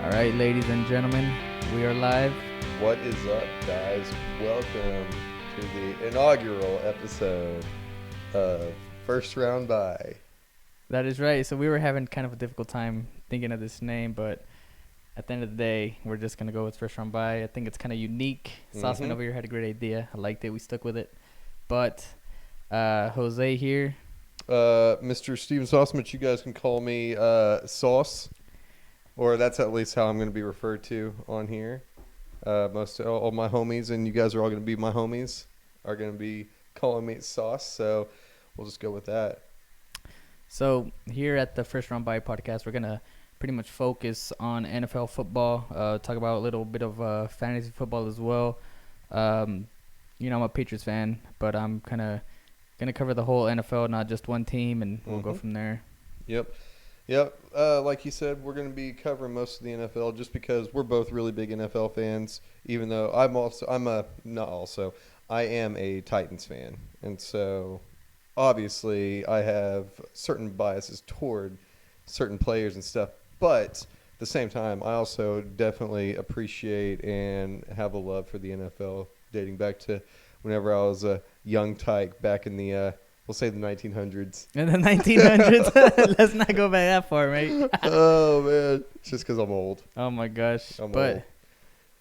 All right, ladies and gentlemen, we are live. What is up, guys? Welcome to the inaugural episode of First Round By. That is right. So we were having kind of a difficult time thinking of this name, but at the end of the day, we're just going to go with First Round By. I think it's kind of unique. Sauceman over here had a great idea. I liked it. We stuck with it. But Jose here. Mr. Steven Sauceman, you guys can call me Sauce, or that's at least how I'm going to be referred to on here. Most all my homies, and you guys are all going to be my homies, are going to be calling me Sauce, so we'll just go with that. So here at the First Round By podcast, we're going to pretty much focus on NFL football, talk about a little bit of fantasy football as well. I'm a Patriots fan, but I'm kind of going to cover the whole NFL, not just one team, and we'll go from there. Yep. Like you said, we're going to be covering most of the NFL just because we're both really big NFL fans, even though I am a Titans fan. And so obviously I have certain biases toward certain players and stuff, but at the same time, I also definitely appreciate and have a love for the NFL dating back to whenever I was a young tyke back in the we'll say the 1900s. In the 1900s? Let's not go back that far, mate. Oh, man. It's just because I'm old. Oh, my gosh. I'm but old.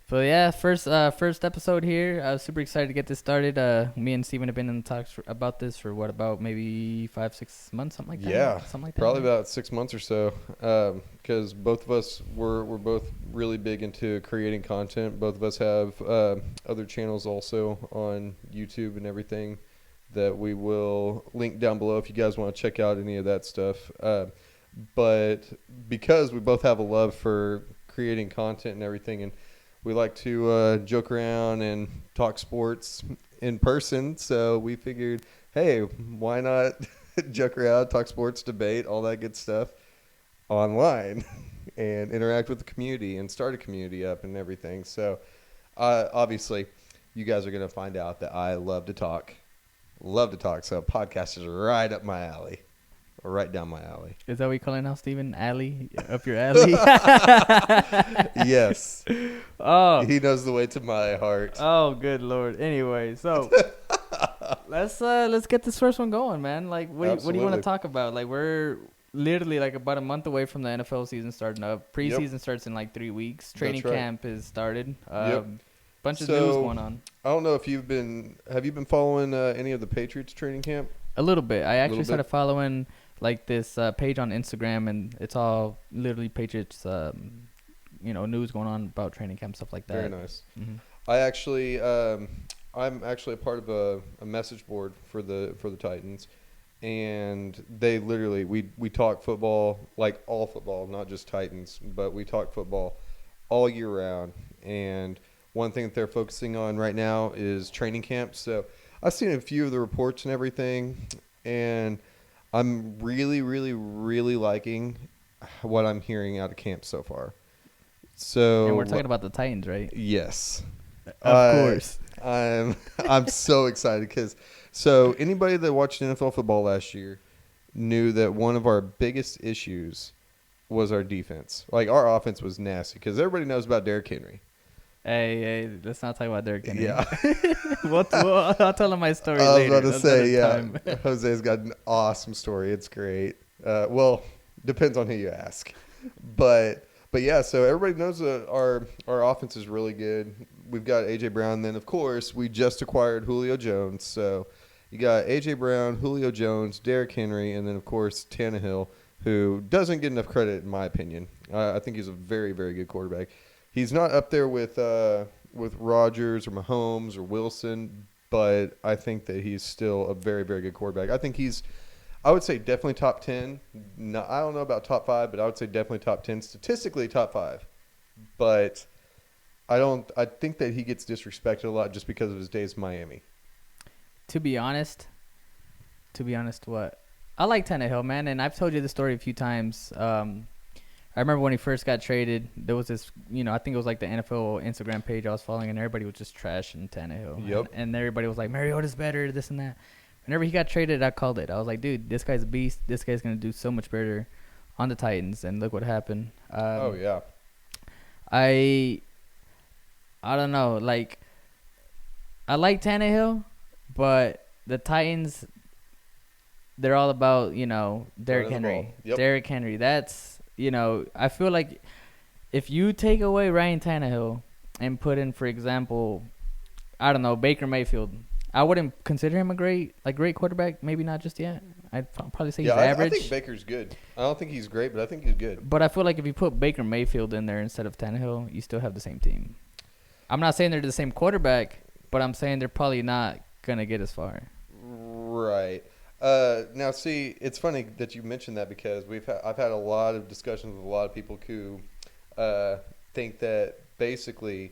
But yeah, first episode here. I was super excited to get this started. Me and Steven have been in the talks about this for about maybe 5-6 months, something like that. Yeah, something like that. probably about 6 months or so. Because both of us we're both really big into creating content. Both of us have other channels also on YouTube and everything that we will link down below if you guys want to check out any of that stuff. But because we both have a love for creating content and everything, and we like to joke around and talk sports in person, so we figured, hey, why not joke around, talk sports, debate, all that good stuff online and interact with the community and start a community up and everything. So obviously you guys are going to find out that I love to talk. So podcast is right up my alley, or right down my alley. Is that what you call it now, Steven? Alley? Up your alley? Yes. Oh. He knows the way to my heart. Oh, good Lord. Anyway, so let's get this first one going, man. Like, what do you want to talk about? Like, we're literally like about a month away from the NFL season starting up. Preseason starts in like 3 weeks. Training camp is started. Bunch of news going on. I don't know if have you been following any of the Patriots training camp? A little bit. I actually started following like this page on Instagram, and it's all literally Patriots, news going on about training camp, stuff like that. Very nice. Mm-hmm. I'm actually a part of a message board for the Titans, and they literally we talk football, like all football, not just Titans, but we talk football all year round. And one thing that they're focusing on right now is training camp. So I've seen a few of the reports and everything, and I'm really, really, really liking what I'm hearing out of camp so far. So, and we're talking about the Titans, right? Yes, of course. I'm so excited because anybody that watched NFL football last year knew that one of our biggest issues was our defense. Like, our offense was nasty because everybody knows about Derrick Henry. Hey, let's not talk about Derrick Henry. Yeah. I'll tell him my story later. I was about to say, yeah. Jose's got an awesome story. It's great. Well, depends on who you ask. But yeah, so everybody knows that our offense is really good. We've got A.J. Brown. Then, of course, we just acquired Julio Jones. So you got A.J. Brown, Julio Jones, Derrick Henry, and then, of course, Tannehill, who doesn't get enough credit, in my opinion. I think he's a very, very good quarterback. He's not up there with Rodgers or Mahomes or Wilson, but I think that he's still a very, very good quarterback. I would say definitely top 10. No, I don't know about top 5, but I would say definitely top 10. Statistically, top 5. But I think that he gets disrespected a lot just because of his days in Miami. To be honest, what? I like Tannehill, man, and I've told you the story a few times. I remember when he first got traded, there was this, I think it was like the NFL Instagram page I was following, and everybody was just trashing Tannehill. Yep. And everybody was like, Mariota's better, this and that. Whenever he got traded, I called it. I was like, dude, this guy's a beast. This guy's going to do so much better on the Titans, and look what happened. Oh, yeah. I I don't know. Like I like Tannehill, but the Titans, they're all about Derrick Running the ball. Henry. Yep. Derrick Henry. That's I feel like if you take away Ryan Tannehill and put in, for example, I don't know, Baker Mayfield, I wouldn't consider him a great quarterback. Maybe not just yet. I'd probably say he's Yeah, I think average. Baker's good. I don't think he's great, but I think he's good. But I feel like if you put Baker Mayfield in there instead of Tannehill, you still have the same team. I'm not saying they're the same quarterback, but I'm saying they're probably not gonna get as far. Right. Now, see, it's funny that you mentioned that because I've had a lot of discussions with a lot of people who uh, think that basically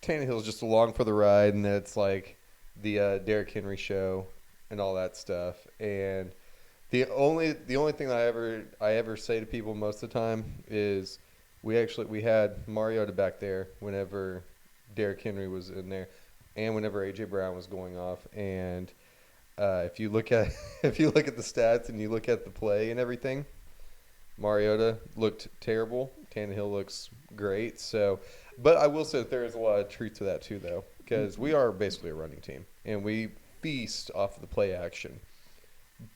Tannehill's just along for the ride, and that it's like the Derrick Henry show and all that stuff. And the only thing I ever say to people most of the time is we had Mariota back there whenever Derrick Henry was in there, and whenever AJ Brown was going off. And if you look at if you look at the stats and you look at the play and everything, Mariota looked terrible. Tannehill looks great. So, but I will say that there is a lot of truth to that too, though, because we are basically a running team and we feast off of the play action.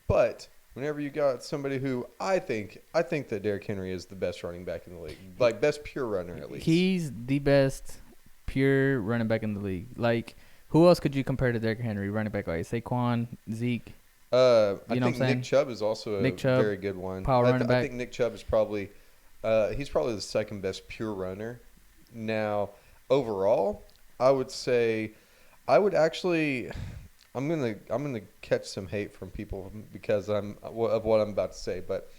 But whenever you got somebody who I think that Derrick Henry is the best running back in the league, like best pure runner at least. He's the best pure running back in the league. Like, who else could you compare to Derrick Henry running back? Like Saquon, Zeke. I You know what think I'm saying? Nick Chubb is also a Nick Chubb, very good one. power running I back. think Nick Chubb is probably he's probably the second best pure runner. Now, overall, I would say I would actually I'm gonna catch some hate from people because of what I'm about to say, but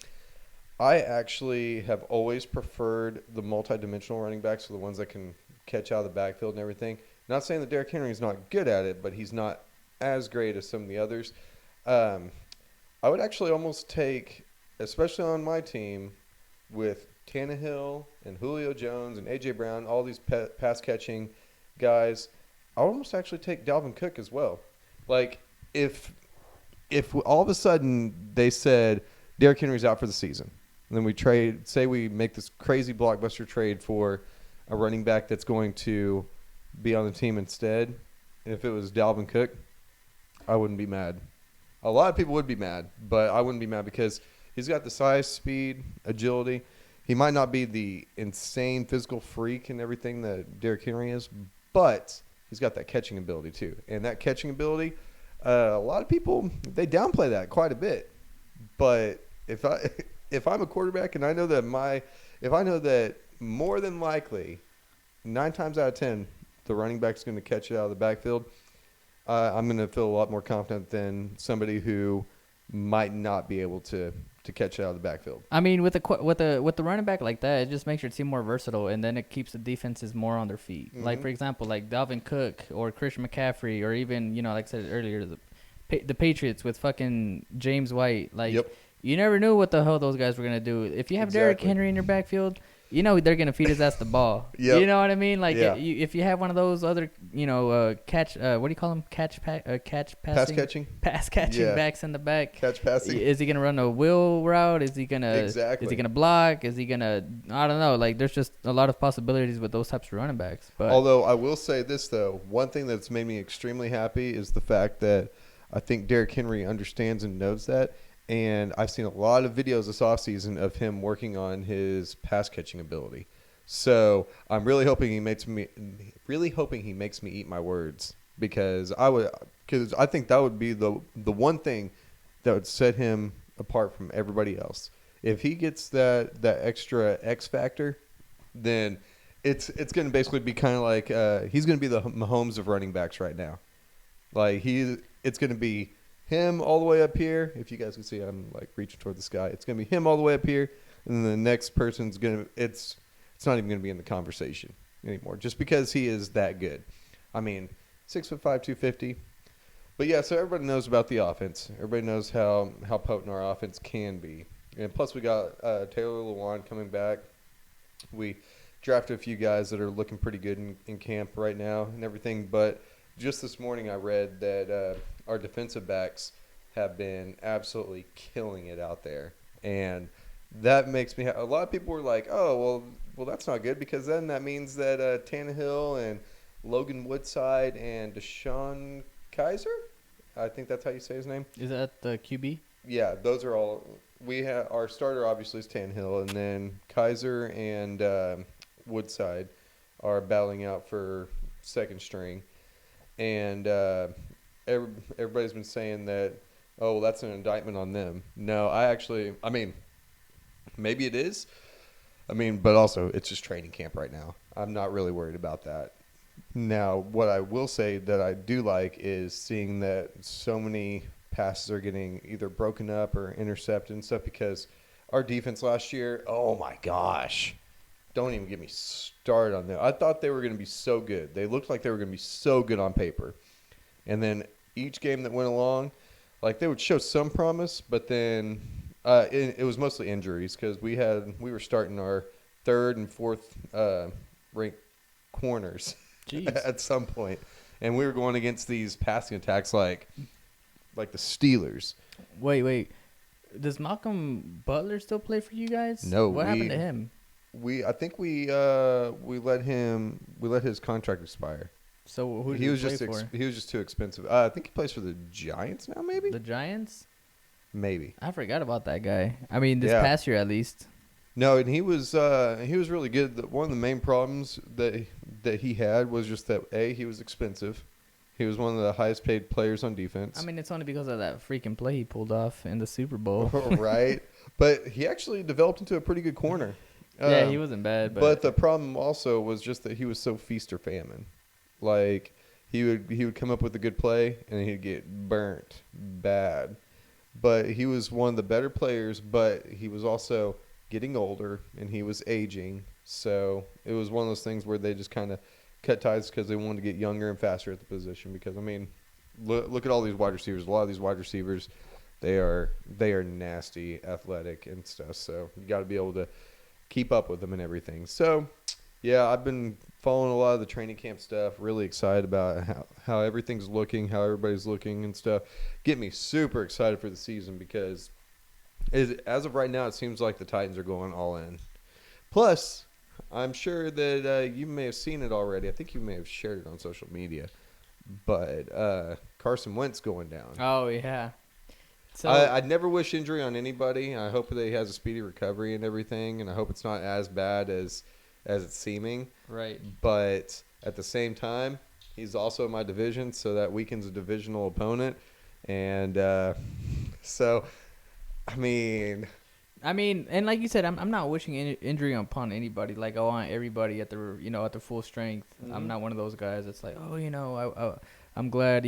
I actually have always preferred the multi-dimensional running backs, so the ones that can catch out of the backfield and everything. Not saying that Derrick Henry is not good at it, but he's not as great as some of the others. Um, I would actually almost take, especially on my team, with Tannehill and Julio Jones and AJ Brown, all these pass catching guys. I would almost actually take Dalvin Cook as well. Like if all of a sudden they said Derrick Henry's out for the season, and then we make this crazy blockbuster trade for a running back that's going to be on the team instead, and if it was Dalvin Cook, I wouldn't be mad. A lot of people would be mad, but I wouldn't be mad because he's got the size, speed, agility. He might not be the insane physical freak and everything that Derrick Henry is, but he's got that catching ability too. And that catching ability, a lot of people, they downplay that quite a bit. But if I'm a quarterback and I know that more than likely 9 times out of 10 the running back's going to catch it out of the backfield, I'm going to feel a lot more confident than somebody who might not be able to catch it out of the backfield. I mean, with the running back like that, it just makes your team more versatile, and then it keeps the defenses more on their feet. Mm-hmm. Like, for example, like Dalvin Cook or Christian McCaffrey, or even like I said earlier, the Patriots with fucking James White. Like, Yep. you never knew what the hell those guys were gonna do. If you have Derrick Exactly. Henry in your backfield, they're gonna feed his ass the ball. Yep. You know what I mean? Like, Yeah. if you have one of those other, catch, what do you call them? Catch passing, pass catching Yeah. backs in the back. Catch passing. Is he gonna run a wheel route? Is he gonna Exactly. Is he gonna block? Is he gonna? I don't know. Like, there's just a lot of possibilities with those types of running backs. But Although I will say this though, one thing that's made me extremely happy is the fact that I think Derrick Henry understands and knows that. And I've seen a lot of videos this offseason of him working on his pass catching ability. So I'm really hoping he makes me eat my words because I think that would be the one thing that would set him apart from everybody else. If he gets that extra X factor, then it's going to basically be kind of like he's going to be the Mahomes of running backs right now. Like it's going to be him all the way up here. If you guys can see, I'm like reaching toward the sky. It's going to be him all the way up here, and then the next person's going to. It's not even going to be in the conversation anymore, just because he is that good. I mean, 6'5", 250. But yeah, so everybody knows about the offense. Everybody knows how potent our offense can be, and plus we got Taylor Lewan coming back. We drafted a few guys that are looking pretty good in camp right now and everything, but just this morning I read that our defensive backs have been absolutely killing it out there. And that makes me. A lot of people were like, "Oh, well, that's not good because then that means that Tannehill and Logan Woodside and Deshaun Kaiser, I think that's how you say his name. Is that the QB? Yeah, those are all. We have our starter obviously is Tannehill, and then Kaiser and Woodside are battling out for second string, and everybody's been saying that. Oh, well, that's an indictment on them. No, I mean, maybe it is. I mean, but also it's just training camp right now. I'm not really worried about that. Now, what I will say that I do like is seeing that so many passes are getting either broken up or intercepted and stuff because our defense last year, oh my gosh, don't even get me started on that. I thought they were going to be so good. They looked like they were going to be so good on paper. And then each game that went along, like they would show some promise, but then it was mostly injuries because we were starting our third and fourth ranked corners Jeez. at some point, and we were going against these passing attacks like the Steelers. Wait. Does Malcolm Butler still play for you guys? No, What happened to him? I think we let his contract expire. So who did He was play just for? he was just too expensive. I think he plays for the Giants now, maybe. The Giants? Maybe. I forgot about that guy. I mean, this Yeah. past year at least. No, and he was really good. One of the main problems that he had was just that he was expensive. He was one of the highest paid players on defense. I mean, it's only because of that freaking play he pulled off in the Super Bowl. Right? But he actually developed into a pretty good corner. Yeah, he wasn't bad, but the problem also was just that he was so feast or famine. Like he would come up with a good play and he'd get burnt bad. But he was one of the better players, but he was also getting older and he was aging. So it was one of those things where they just kind of cut ties because they wanted to get younger and faster at the position. Because I mean, look at all these wide receivers. A lot of these wide receivers, they are nasty, athletic and stuff. So you got to be able to keep up with them and everything. So yeah, I've been following a lot of the training camp stuff. Really excited about how everything's looking, how everybody's looking and stuff. Get me super excited for the season because as of right now, it seems like the Titans are going all in. Plus, I'm sure that you may have seen it already. I think you may have shared it on social media. But Carson Wentz going down. Oh, yeah. So I'd never wish injury on anybody. I hope that he has a speedy recovery and everything, and I hope it's not as bad as it's seeming. right. But at the same time, he's also in my division, so that weakens a divisional opponent. And so, I mean, and like you said, I'm not wishing injury upon anybody. Like I want everybody at their full strength. Mhm. I'm not one of those guys that's like, I'm glad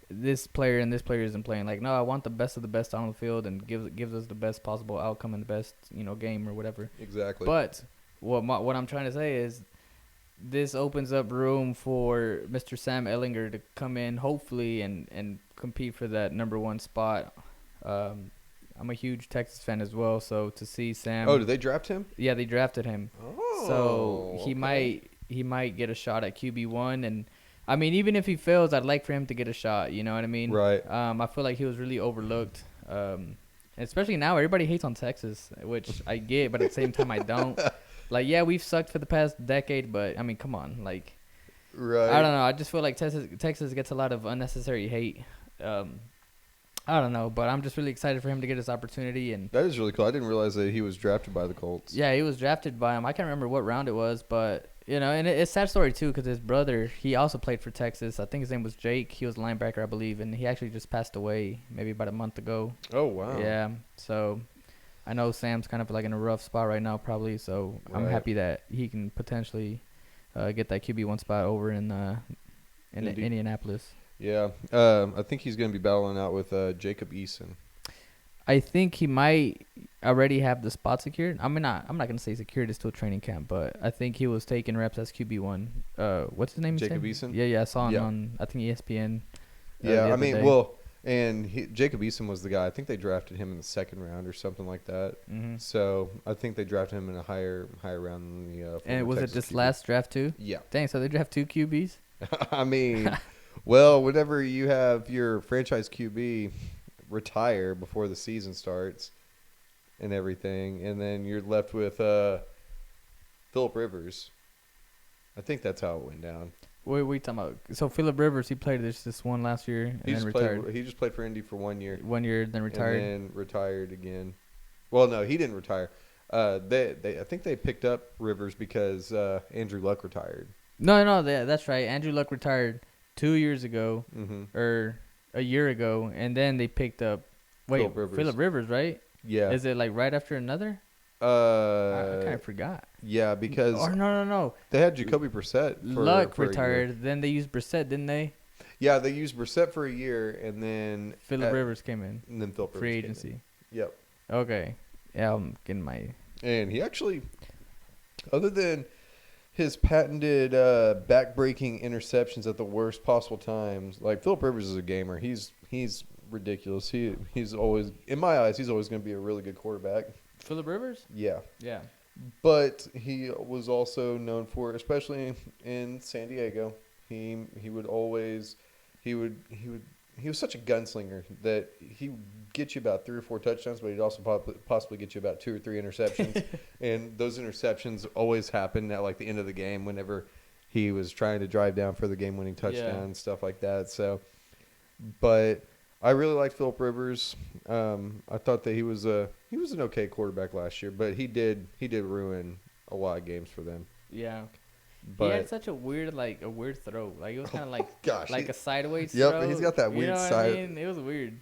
this player and this player isn't playing. Like, no, I want the best of the best on the field and gives us the best possible outcome and the best game or whatever. exactly. But what I'm trying to say is this opens up room for Mr. Sam Ellinger to come in, hopefully, and compete for that number one spot. I'm a huge Texas fan as well, so to see Sam. Oh, did they draft him? Yeah, they drafted him, Oh, so he might get a shot at QB1, and I mean, even if he fails, I'd like for him to get a shot. You know what I mean? Right. I feel like he was really overlooked. Especially now, everybody hates on Texas, which I get, but at the same time, I don't. Like, yeah, we've sucked for the past decade, but I mean, come on, like, Right. I don't know. I just feel like Texas gets a lot of unnecessary hate. I don't know, but I'm just really excited for him to get his opportunity. And That is really cool. I didn't realize that he was drafted by the Colts. yeah, he was drafted by him. I can't remember what round it was, but and it's a sad story too because his brother, he also played for Texas. I think his name was Jake. He was a linebacker, I believe, and he actually just passed away maybe about a month ago. Oh, wow. Yeah, so I know Sam's kind of like in a rough spot right now, probably. So I'm Right. happy that he can potentially get that QB1 spot over in Indianapolis. Yeah. I think he's going to be battling out with Jacob Eason. I think he might already have the spot secured. I'm not gonna say secured. It's still training camp, but I think he was taking reps as QB1. What's his name? Jacob Eason? Yeah. I saw him Yeah. on I think ESPN. Yeah, the I other mean, day. well, and Jacob Eason was the guy. I think they drafted him in the second round or something like that. Mhm. So I think they drafted him in a higher round than the. And former was it Texas this QB. last draft too? Yeah. Dang, so they draft two QBs. I mean, well, whenever you have your franchise QB retire before the season starts, and everything, and then you're left with Phillip Rivers. I think that's how it went down. What are we talking about? So Phillip Rivers, he played this one last year and then retired. He just played for Indy for 1 year. 1 year, then retired. And then retired again. Well, no, he didn't retire. I think they picked up Rivers because Andrew Luck retired. No, that's right. Andrew Luck retired 2 years ago, Mm-hmm. or a year ago, and then they picked up Phillip Rivers, right? Yeah. Is it like right after another? I kind of forgot. Yeah, because no. they had Jacoby Brissett. Luck for retired. Then they used Brissett, didn't they? Yeah, they used Brissett for a year, and then Phillip Rivers came in. And then Phillip Rivers free agency. Yep. Okay. Yeah, I'm getting my. And he actually, other than his patented back-breaking interceptions at the worst possible times, like Phillip Rivers is a gamer. He's ridiculous. He's always, in my eyes, he's always going to be a really good quarterback. Phillip Rivers? Yeah. Yeah. But he was also known for, especially in San Diego, he would always he was such a gunslinger that he would get you about 3 or 4 touchdowns, but he'd also possibly get you about 2 or 3 interceptions. And those interceptions always happened at like the end of the game whenever he was trying to drive down for the game-winning touchdown and stuff like that. So, but I really liked Phillip Rivers. I thought that he was an okay quarterback last year, but he did ruin a lot of games for them. Yeah. But he had such a weird throw. Like it was kind of like a sideways throw. Yep, he's got that weird side. I mean? It was weird.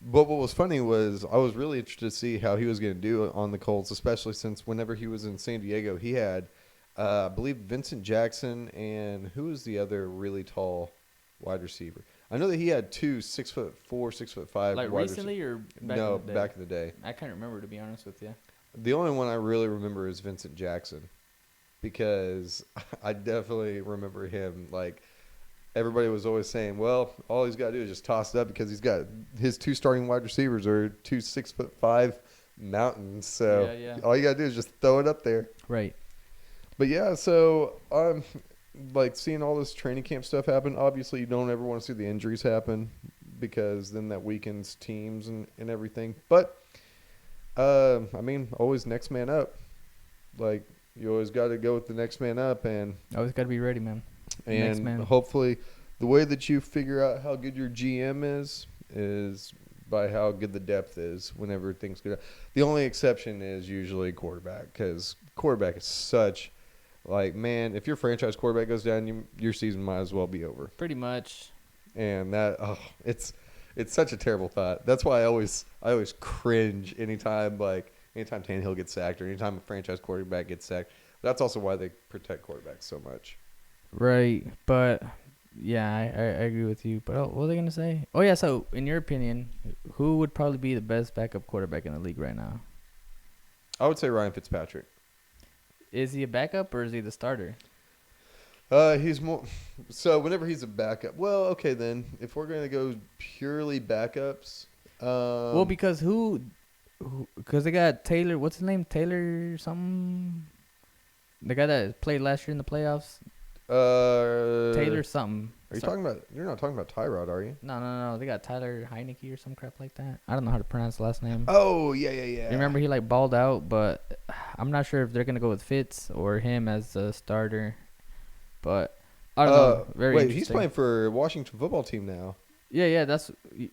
But what was funny was I was really interested to see how he was going to do on the Colts, especially since whenever he was in San Diego, he had, I believe, Vincent Jackson and who was the other really tall wide receiver? I know that he had 2 6'4", 6'5" like wide recently or back no, in the day? back in the day. I can't remember, to be honest with you. The only one I really remember is Vincent Jackson because I definitely remember him. Like everybody was always saying, well, all he's got to do is just toss it up because he's got his 2 starting wide receivers are 2 6'5" mountains. So all you got to do is just throw it up there. Right. But yeah, so I'm like seeing all this training camp stuff happen. Obviously, you don't ever want to see the injuries happen because then that weakens teams and everything. But I mean, always next man up. Like you always got to go with the next man up, and Always got to be ready, man. Next and man. hopefully, the way that you figure out how good your GM is by how good the depth is. Whenever things get, the only exception is usually quarterback because quarterback is such. Like, man, if your franchise quarterback goes down, your season might as well be over. Pretty much. And that, it's such a terrible thought. That's why I always cringe anytime Tannehill gets sacked or anytime a franchise quarterback gets sacked. That's also why they protect quarterbacks so much. Right, but yeah, I agree with you. But what was I gonna say? Oh yeah, so in your opinion, who would probably be the best backup quarterback in the league right now? I would say Ryan Fitzpatrick. Is he a backup or is he the starter? He's more so whenever he's a backup. Well, okay then. If we're gonna go purely backups, well, because because they got Taylor. What's his name? Taylor something. The guy that played last year in the playoffs. Taylor something. You're not talking about Tyrod, are you? No. They got Tyler Heineke or some crap like that. I don't know how to pronounce the last name. Oh, yeah. Remember he like balled out, but I'm not sure if they're gonna go with Fitz or him as a starter. But I don't know. Very wait, interesting. he's playing for Washington football team now. Yeah. That's you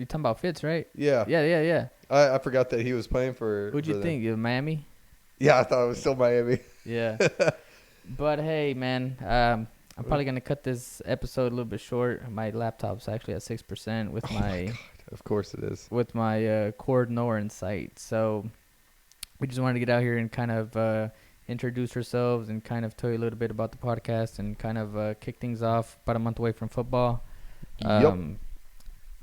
talking about Fitz, right? Yeah. Yeah. I forgot that he was playing for. Who'd you think? Miami? Yeah, I thought it was still Miami. Yeah. But hey, man, I'm probably gonna cut this episode a little bit short. My laptop's actually at 6% with my. God. Of course it is. With my cord nowhere in sight, so we just wanted to get out here and kind of introduce ourselves and kind of tell you a little bit about the podcast and kind of kick things off. About a month away from football. Yep.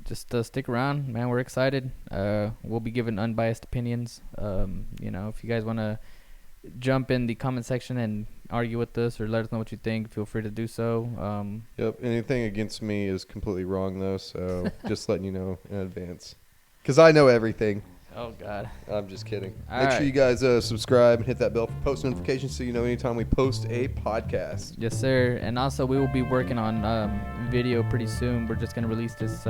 Just stick around, man. We're excited. We'll be giving unbiased opinions. If you guys want to jump in the comment section and argue with us or let us know what you think, feel free to do so. Yep. Anything against me is completely wrong, though, so just letting you know in advance. Because I know everything. Oh, God. I'm just kidding. All Make right. sure you guys subscribe and hit that bell for post notifications so you know anytime we post a podcast. Yes, sir. And also, we will be working on video pretty soon. We're just going to release this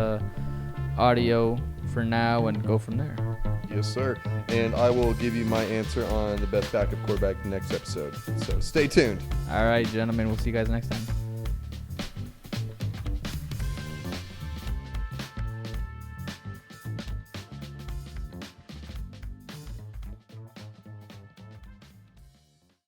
audio for now and go from there. Yes, sir. And I will give you my answer on the best backup quarterback next episode. So stay tuned. All right, gentlemen. We'll see you guys next time.